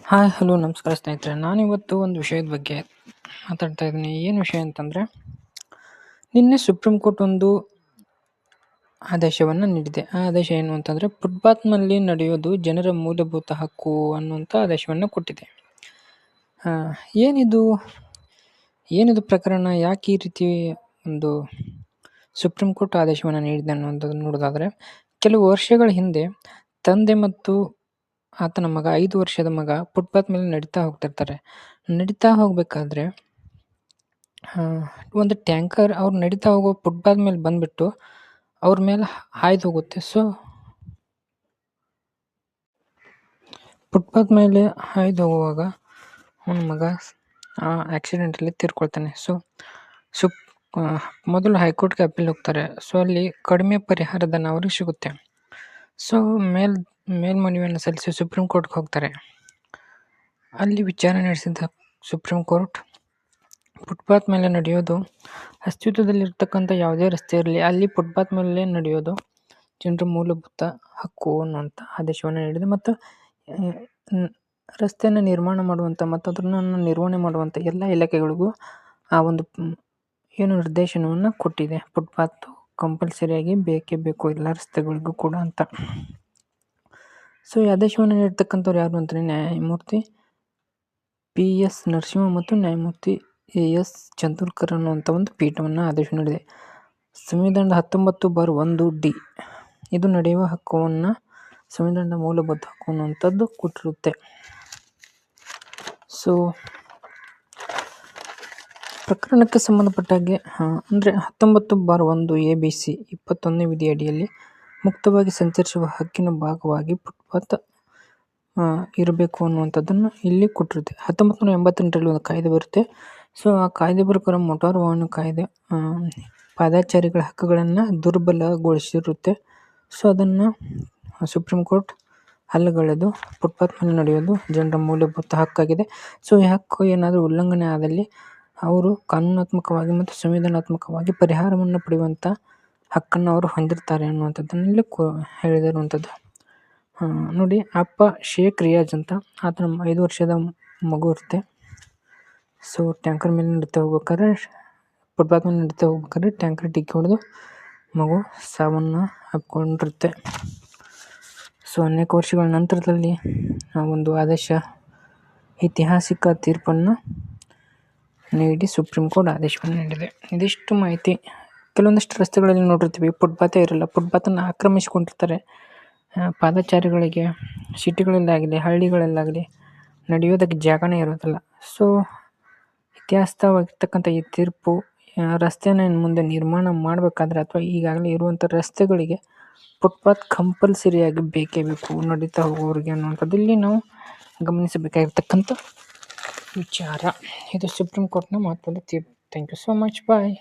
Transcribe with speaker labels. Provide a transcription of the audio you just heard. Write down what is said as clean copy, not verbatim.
Speaker 1: Hi hello ನಮಸ್ಕಾರ ಸ್ನೇಹಿತರೆ. ನಾನಿವತ್ತು ಒಂದು ವಿಷಯದ ಬಗ್ಗೆ ಮಾತಾಡ್ತಾ ಇದ್ದೀನಿ. ಏನು ವಿಷಯ ಅಂತಂದರೆ, ನಿನ್ನೆ ಸುಪ್ರೀಂ ಕೋರ್ಟ್ ಒಂದು ಆದೇಶವನ್ನು ನೀಡಿದೆ. ಆ ಆದೇಶ ಏನು ಅಂತಂದರೆ, ಫುಟ್ಪಾತ್ನಲ್ಲಿ ನಡೆಯೋದು ಜನರ ಮೂಲಭೂತ ಹಕ್ಕು ಅನ್ನುವಂಥ ಆದೇಶವನ್ನು ಕೊಟ್ಟಿದೆ. ಏನಿದು ಏನಿದು ಪ್ರಕರಣ, ಯಾಕೆ ಈ ರೀತಿ ಒಂದು ಸುಪ್ರೀಂ ಕೋರ್ಟ್ ಆದೇಶವನ್ನು ನೀಡಿದೆ ಅನ್ನುವಂಥದ್ದು ನೋಡೋದಾದರೆ, ಕೆಲವು ವರ್ಷಗಳ ಹಿಂದೆ ತಂದೆ ಮತ್ತು ಆತನ ಮಗ, 5 ವರ್ಷದ ಮಗ ಫುಟ್ಪಾತ್ ಮೇಲೆ ನಡೀತಾ ಹೋಗ್ತಿರ್ತಾರೆ. ನಡೀತಾ ಹೋಗಬೇಕಾದ್ರೆ ಒಂದು ಟ್ಯಾಂಕರ್ ಅವ್ರು ನಡೀತಾ ಹೋಗೋ ಫುಟ್ಪಾತ್ ಮೇಲೆ ಬಂದುಬಿಟ್ಟು ಅವ್ರ ಮೇಲೆ ಹಾಯ್ದು ಹೋಗುತ್ತೆ. ಸೊ ಫುಟ್ಪಾತ್ ಮೇಲೆ ಹಾಯ್ದು ಹೋಗುವಾಗ ಅವನ ಮಗ ಆಕ್ಸಿಡೆಂಟಲ್ಲಿ ತೀರ್ಕೊಳ್ತಾನೆ. ಮೊದಲು ಹೈಕೋರ್ಟ್ಗೆ ಅಪೀಲ್ ಹೋಗ್ತಾರೆ. ಸೊ ಅಲ್ಲಿ ಕಡಿಮೆ ಪರಿಹಾರಧನ ಅವ್ರಿಗೆ ಸಿಗುತ್ತೆ. ಸೊ ಮೇಲ್ಮನವಿಯನ್ನು ಸಲ್ಲಿಸಿ ಸುಪ್ರೀಂ ಕೋರ್ಟ್ಗೆ ಹೋಗ್ತಾರೆ. ಅಲ್ಲಿ ವಿಚಾರಣೆ ನಡೆಸಿದ ಸುಪ್ರೀಂ ಕೋರ್ಟ್, ಫುಟ್ಪಾತ್ ಮೇಲೆ ನಡೆಯೋದು ಅಸ್ತಿತ್ವದಲ್ಲಿರ್ತಕ್ಕಂಥ ಯಾವುದೇ ರಸ್ತೆ ಇರಲಿ, ಅಲ್ಲಿ ಫುಟ್ಪಾತ್ ಮೇಲೆ ನಡೆಯೋದು ಜನರ ಮೂಲಭೂತ ಹಕ್ಕು ಅನ್ನುವಂಥ ಆದೇಶವನ್ನು ನೀಡಿದೆ. ಮತ್ತು ರಸ್ತೆಯನ್ನು ನಿರ್ಮಾಣ ಮಾಡುವಂಥ ಮತ್ತು ಅದನ್ನು ನಿರ್ವಹಣೆ ಮಾಡುವಂಥ ಎಲ್ಲ ಇಲಾಖೆಗಳಿಗೂ ಆ ಒಂದು ಏನು ನಿರ್ದೇಶನವನ್ನು ಕೊಟ್ಟಿದೆ. ಫುಟ್ಪಾತು ಕಂಪಲ್ಸರಿಯಾಗಿ ಬೇಕೇ ಬೇಕು ಎಲ್ಲ ರಸ್ತೆಗಳಿಗೂ ಕೂಡ ಅಂತ. ಸೊ ಈ ಆದೇಶವನ್ನು ನೀಡ್ತಕ್ಕಂಥವ್ರು ಯಾರು ಅಂತಂದರೆ, ನ್ಯಾಯಮೂರ್ತಿ PS ನರಸಿಂಹ ಮತ್ತು ನ್ಯಾಯಮೂರ್ತಿ AS ಚಂದೂರ್ಕರ್ ಅನ್ನುವಂಥ ಒಂದು ಪೀಠವನ್ನು ಆದೇಶ ನೀಡಿದೆ. ಸಂವಿಧಾನದ 19/1D ಇದು ನಡೆಯುವ ಹಕ್ಕನ್ನು ಸಂವಿಧಾನದ ಮೂಲಭೂತ ಹಕ್ಕು ಅನ್ನುವಂಥದ್ದು ಕೊಟ್ಟಿರುತ್ತೆ. ಸೊ ಪ್ರಕರಣಕ್ಕೆ ಸಂಬಂಧಪಟ್ಟಾಗೆ ಅಂದರೆ 19/1 ABC 21ನೇ ವಿಧಿ ಅಡಿಯಲ್ಲಿ ಮುಕ್ತವಾಗಿ ಸಂಚರಿಸುವ ಹಕ್ಕಿನ ಭಾಗವಾಗಿ ಫುಟ್ಪಾತ್ ಇರಬೇಕು ಅನ್ನುವಂಥದ್ದನ್ನು ಇಲ್ಲಿ ಕೊಟ್ಟಿರುತ್ತೆ. 1988ರಲ್ಲಿ ಒಂದು ಕಾಯ್ದೆ ಬರುತ್ತೆ. ಸೊ ಆ ಕಾಯ್ದೆ ಪ್ರಕಾರ ಮೋಟಾರು ವಾಹನ ಕಾಯ್ದೆ ಪಾದಚಾರಿಗಳ ಹಕ್ಕುಗಳನ್ನು ದುರ್ಬಲಗೊಳಿಸಿರುತ್ತೆ. ಸೊ ಅದನ್ನು ಸುಪ್ರೀಂ ಕೋರ್ಟ್ ಹಲ್ಲಗಳೆದು ಫುಟ್ಪಾತ್ ಮೇಲೆ ನಡೆಯೋದು ಜನರ ಮೂಲಭೂತ ಹಕ್ಕಾಗಿದೆ. ಸೊ ಈ ಹಕ್ಕು ಏನಾದರೂ ಉಲ್ಲಂಘನೆ ಆದಲ್ಲಿ ಅವರು ಕಾನೂನಾತ್ಮಕವಾಗಿ ಮತ್ತು ಸಂವಿಧಾನಾತ್ಮಕವಾಗಿ ಪರಿಹಾರವನ್ನು ಪಡೆಯುವಂಥ ಹಕ್ಕನ್ನು ಅವರು ಹೊಂದಿರ್ತಾರೆ ಅನ್ನುವಂಥದ್ದನ್ನು ಇಲ್ಲಿ ಹೇಳಿದಿರುವಂಥದ್ದು. ನೋಡಿ, ಅಪ್ಪ ಶೇಖ್ ರಿಯಾಜ್ ಅಂತ, ಆತನ 5 ವರ್ಷದ ಮಗು ಇರುತ್ತೆ. ಸೊ ಟ್ಯಾಂಕರ್ ಮೇಲೆ ನಡೀತಾ ಹೋಗ್ಬೇಕಾದ್ರೆ, ಫುಟ್ಪಾತ್ ಮೇಲೆ ನಡೀತಾ ಹೋಗ್ಬೇಕಾದ್ರೆ ಟ್ಯಾಂಕರ್ ಡಿಕ್ಕಿ ಹೊಡೆದು ಮಗು ಸಾವನ್ನು ಅಪ್ಕೊಂಡಿರುತ್ತೆ. ಸೊ ಅನೇಕ ವರ್ಷಗಳ ನಂತರದಲ್ಲಿ ಆ ಒಂದು ಆದೇಶ ಐತಿಹಾಸಿಕ ತೀರ್ಪನ್ನು ನೀಡಿ ಸುಪ್ರೀಂ ಕೋರ್ಟ್ ಆದೇಶವನ್ನು ನೀಡಿದೆ. ಇದಿಷ್ಟು ಮಾಹಿತಿ. ಕೆಲವೊಂದಿಷ್ಟು ರಸ್ತೆಗಳಲ್ಲಿ ನೋಡಿರ್ತೀವಿ, ಫುಟ್ಪಾತೇ ಇರಲ್ಲ. ಫುಟ್ಪಾತನ್ನು ಆಕ್ರಮಿಸಿಕೊಂಡಿರ್ತಾರೆ. ಪಾದಚಾರಿಗಳಿಗೆ ಸಿಟಿಗಳಲ್ಲಾಗಲಿ ಹಳ್ಳಿಗಳಲ್ಲಾಗಲಿ ನಡೆಯೋದಕ್ಕೆ ಜಾಗನೇ ಇರೋದಿಲ್ಲ. ಸೊ ಇತಿಹಾಸವಾಗಿರ್ತಕ್ಕಂಥ ಈ ತೀರ್ಪು ರಸ್ತೆಯನ್ನು ಇನ್ನು ಮುಂದೆ ನಿರ್ಮಾಣ ಮಾಡಬೇಕಾದ್ರೆ ಅಥವಾ ಈಗಾಗಲೇ ಇರುವಂಥ ರಸ್ತೆಗಳಿಗೆ ಫುಟ್ಪಾತ್ ಕಂಪಲ್ಸರಿಯಾಗಿ ಬೇಕೇ ಬೇಕು ನಡೀತಾ ಹೋಗೋರಿಗೆ ಅನ್ನುವಂಥದ್ದು ಇಲ್ಲಿ ನಾವು ಗಮನಿಸಬೇಕಾಗಿರ್ತಕ್ಕಂಥ ವಿಚಾರ. ಇದು ಸುಪ್ರೀಂ ಕೋರ್ಟ್ನ ಮಹತ್ವದ ತೀರ್ಪು. Thank you so much. Bye.